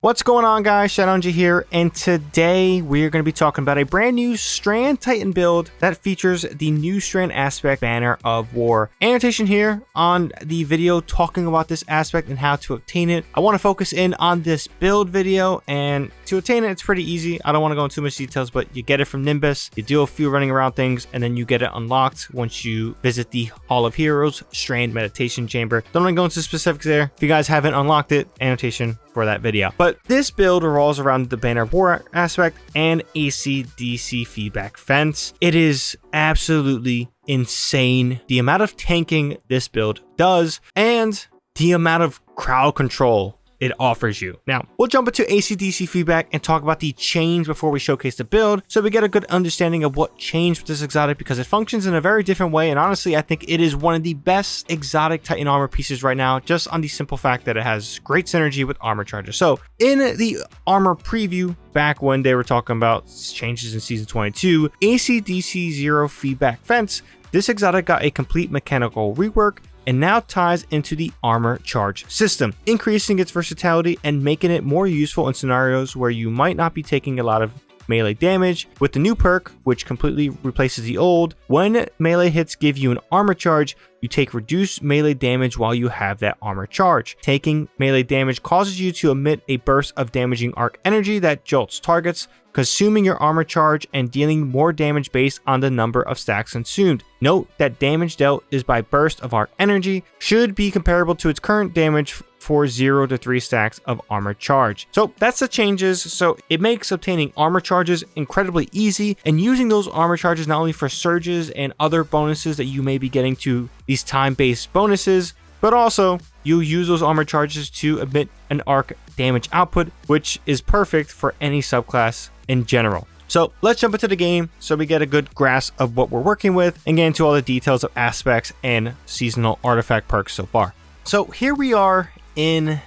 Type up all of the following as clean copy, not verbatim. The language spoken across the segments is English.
What's going on, guys? Shadowninja here, and today we're going to be talking about a brand new Strand Titan build that features the new Strand aspect Banner of War. Annotation here on the video talking about this aspect and how to obtain it. I want to focus in on this build video, and to obtain it, it's pretty easy. I don't want to go into too much details, but you get it from Nimbus, you do a few running around things, and then you get it unlocked once you visit the Hall of Heroes Strand Meditation Chamber. Don't want to go into specifics there. If you guys haven't unlocked it, annotation for that video. But this build revolves around the Banner of War aspect and AC/DC feedback fence. It is absolutely insane the amount of tanking this build does and the amount of crowd control it offers you. Now, we'll jump into AC/DC feedback and talk about the change before we showcase the build, so we get a good understanding of what changed with this exotic, because it functions in a very different way, and honestly, I think it is one of the best exotic Titan armor pieces right now, just on the simple fact that it has great synergy with armor charges. So, in the armor preview, back when they were talking about changes in Season 22, AC/DC Zero feedback fence, this exotic got a complete mechanical rework and now ties into the armor charge system, increasing its versatility and making it more useful in scenarios where you might not be taking a lot of melee damage. With the new perk, which completely replaces the old, when melee hits give you an armor charge, you take reduced melee damage while you have that armor charge. Taking melee damage causes you to emit a burst of damaging arc energy that jolts targets, consuming your armor charge and dealing more damage based on the number of stacks consumed. Note that damage dealt is by burst of arc energy, should be comparable to its current damage for 0 to 3 stacks of armor charge. So that's the changes. So it makes obtaining armor charges incredibly easy, and using those armor charges not only for surges and other bonuses that you may be getting to these time-based bonuses, but also you use those armor charges to emit an arc damage output, which is perfect for any subclass in general. So let's jump into the game so we get a good grasp of what we're working with and get into all the details of aspects and seasonal artifact perks so far. So here we are in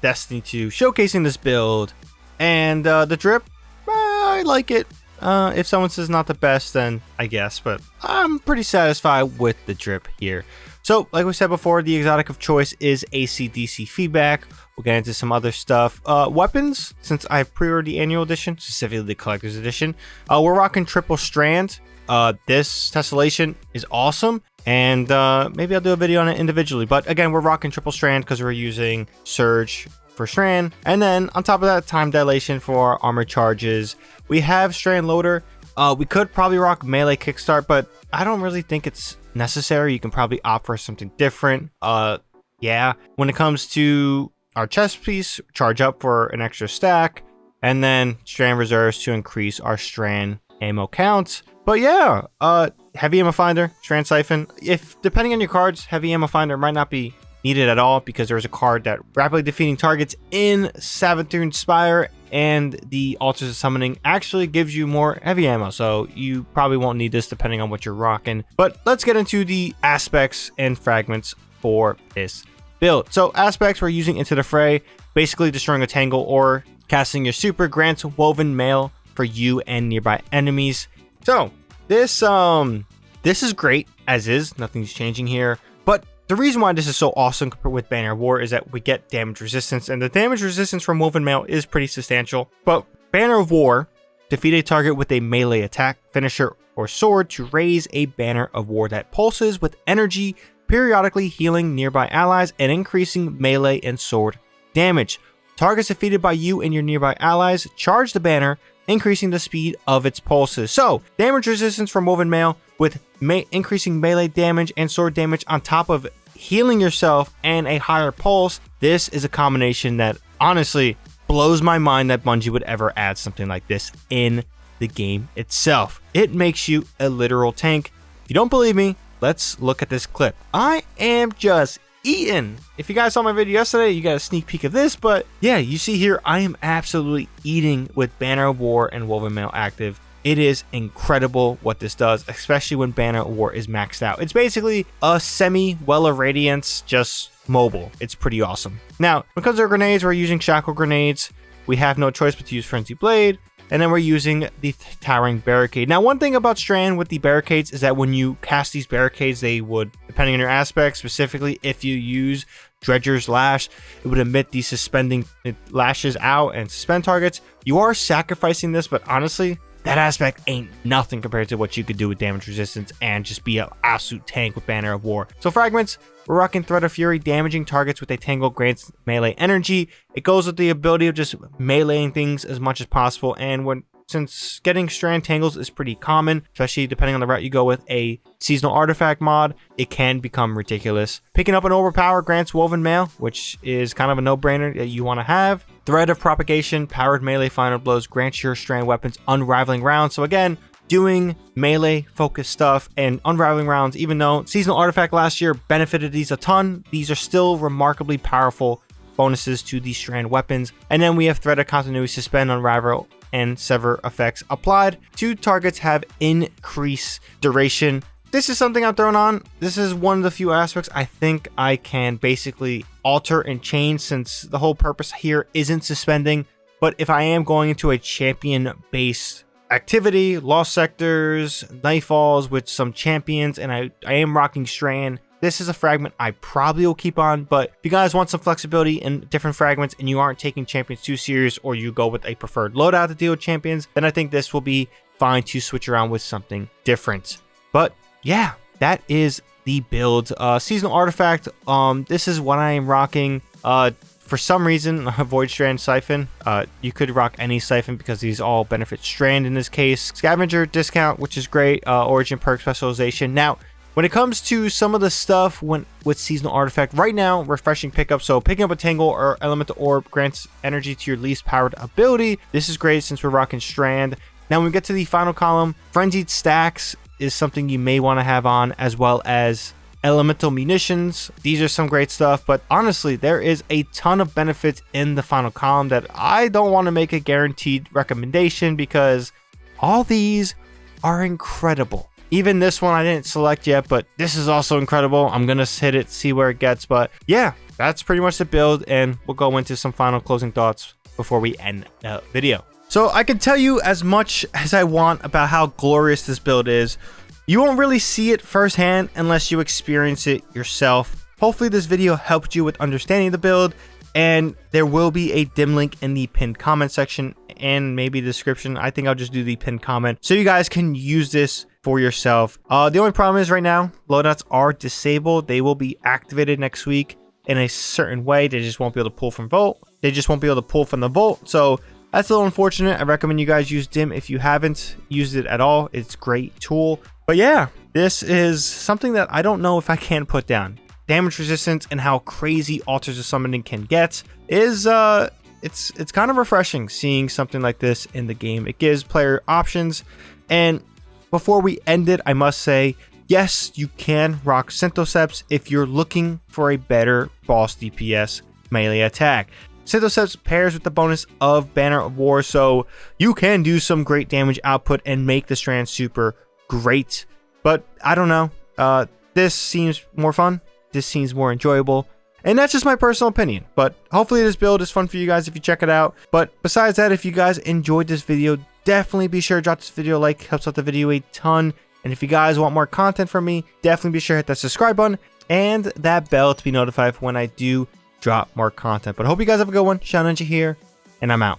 Destiny 2 showcasing this build, and the drip, I like it. If someone says not the best, then I guess, but I'm pretty satisfied with the drip here. So like we said before, the exotic of choice is AC/DC feedback. We'll get into some other stuff. Weapons, since I've pre-ordered the annual edition, specifically the collector's edition, we're rocking triple strand. This tessellation is awesome, and maybe I'll do a video on it individually, but again, we're rocking triple strand because we're using surge for strand, and then on top of that, time dilation for armor charges. We have strand loader. We could probably rock melee kickstart, but I don't really think it's necessary. You can probably opt for something different. Yeah, when it comes to our chest piece, charge up for an extra stack, and then strand reserves to increase our strand ammo counts. But yeah, heavy ammo finder, strand siphon. If depending on your cards, heavy ammo finder might not be needed at all, because there's a card that rapidly defeating targets in Savathûn Spire and the Altars of Summoning actually gives you more heavy ammo, so you probably won't need this depending on what you're rocking. But let's get into the aspects and fragments for this build. So aspects we're using Into the Fray, basically destroying a tangle or casting your super grants woven mail for you and nearby enemies. So this is great as is, nothing's changing here, but the reason why this is so awesome compared with Banner of War is that we get damage resistance, and the damage resistance from woven mail is pretty substantial. But Banner of War, defeat a target with a melee attack, finisher, or sword to raise a Banner of War that pulses with energy, periodically healing nearby allies and increasing melee and sword damage. Targets defeated by you and your nearby allies charge the banner, increasing the speed of its pulses. So, damage resistance from woven mail with increasing melee damage and sword damage on top of healing yourself and a higher pulse. This is a combination that honestly blows my mind that Bungie would ever add something like this in the game itself. It makes you a literal tank. If you don't believe me, let's look at this clip. I am just eating. If you guys saw my video yesterday, you got a sneak peek of this, but yeah, you see here, I am absolutely eating with Banner of War and woven mail active. It is incredible what this does, especially when Banner of War is maxed out. It's basically a Well of Radiance, just mobile. It's pretty awesome. Now, when it comes to our grenades, we're using Shackle Grenades. We have no choice but to use Frenzy Blade. And then we're using the Towering Barricade. Now, one thing about Strand with the barricades is that when you cast these barricades, they would, depending on your aspect, specifically if you use Dredger's Lash. It would emit these suspending lashes out and suspend targets. You are sacrificing this, but honestly, that aspect ain't nothing compared to what you could do with damage resistance and just be an absolute tank with Banner of War. So fragments, we're rocking Thread of Fury, damaging targets with a Tangle grants melee energy. It goes with the ability of just meleeing things as much as possible, and since getting Strand Tangles is pretty common, especially depending on the route you go with a seasonal artifact mod, it can become ridiculous. Picking up an Overpower grants Woven Mail, which is kind of a no-brainer that you want to have. Thread of Propagation, powered melee final blows, grants your Strand weapons Unraveling Rounds. So again, doing melee focused stuff and Unraveling Rounds, even though seasonal artifact last year benefited these a ton, these are still remarkably powerful bonuses to these Strand weapons. And then we have Thread of Continuity, Suspend, Unravel, and Sever effects applied. 2 targets have increased duration. This is something I'm throwing on. This is one of the few aspects I think I can basically alter and change, since the whole purpose here isn't suspending. But if I am going into a champion based activity, Lost Sectors, Nightfalls with some champions, and I am rocking Strand, this is a fragment I probably will keep on. But if you guys want some flexibility in different fragments and you aren't taking champions too serious, or you go with a preferred loadout to deal with champions, then I think this will be fine to switch around with something different. But yeah, that is the build. Seasonal artifact, this is what I am rocking. For some reason, avoid Strand Siphon. You could rock any Siphon because these all benefit Strand in this case. Scavenger discount, which is great. Origin perk specialization. Now, when it comes to some of the stuff with seasonal artifact, right now, refreshing pickup. So picking up a Tangle or Elemental Orb grants energy to your least powered ability. This is great since we're rocking Strand. Now, when we get to the final column, Frenzied Stacks is something you may want to have on, as well as Elemental Munitions. These are some great stuff, but honestly, there is a ton of benefits in the final column that I don't want to make a guaranteed recommendation, because all these are incredible. Even this one I didn't select yet, but this is also incredible. I'm going to hit it, see where it gets. But yeah, that's pretty much the build, and we'll go into some final closing thoughts before we end the video. So I can tell you as much as I want about how glorious this build is. You won't really see it firsthand unless you experience it yourself. Hopefully this video helped you with understanding the build, and there will be a dim link in the pinned comment section and maybe the description. I think I'll just do the pinned comment so you guys can use this for yourself. The only problem is right now, loadouts are disabled. They will be activated next week in a certain way. They just won't be able to pull from Vault. They just won't be able to pull from the Vault. So that's a little unfortunate. I recommend you guys use Dim if you haven't used it at all. It's a great tool. But yeah, this is something that I don't know if I can put down. Damage resistance and how crazy Altars of Summoning can get is it's kind of refreshing seeing something like this in the game. It gives player options. And before we end it, I must say, yes, you can rock Synthoceps if you're looking for a better boss DPS melee attack. Synthoceps pairs with the bonus of Banner of War, so you can do some great damage output and make the Strand super great. But I don't know, this seems more fun, this seems more enjoyable, and that's just my personal opinion. But hopefully this build is fun for you guys if you check it out. But besides that, if you guys enjoyed this video, definitely be sure to drop this video a like, helps out the video a ton. And if you guys want more content from me, definitely be sure to hit that subscribe button and that bell to be notified when I do drop more content. But I hope you guys have a good one. Shadow Ninja here, and I'm out.